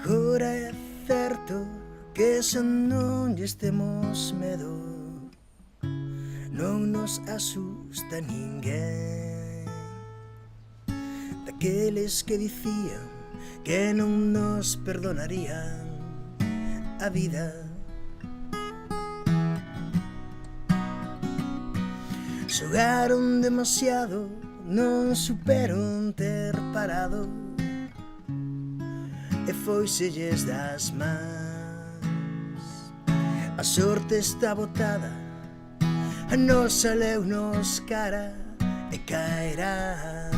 Agora é certo que xa non lles temos medo, non nos asusta ninguén. Daqueles que dicían que non nos perdonarían a vida. Xogaron demasiado, non superon ter parado, e foiselles das mans. A sorte está botada, a nosa leunos cara e caerá.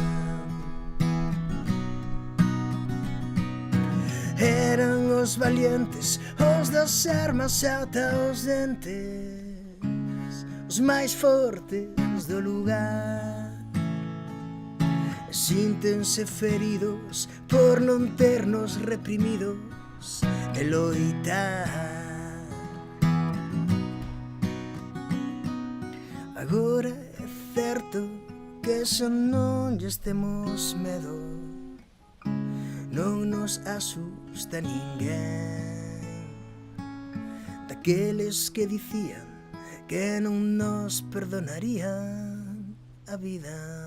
Eran os valientes, os das armas ata os dentes, os máis fortes do lugar. Síntense feridos por non ternos reprimidos e loitar. Agora é certo que xa non lles temos medo, non nos asusta ninguén. Daqueles que dicían que non nos perdonarían a vida.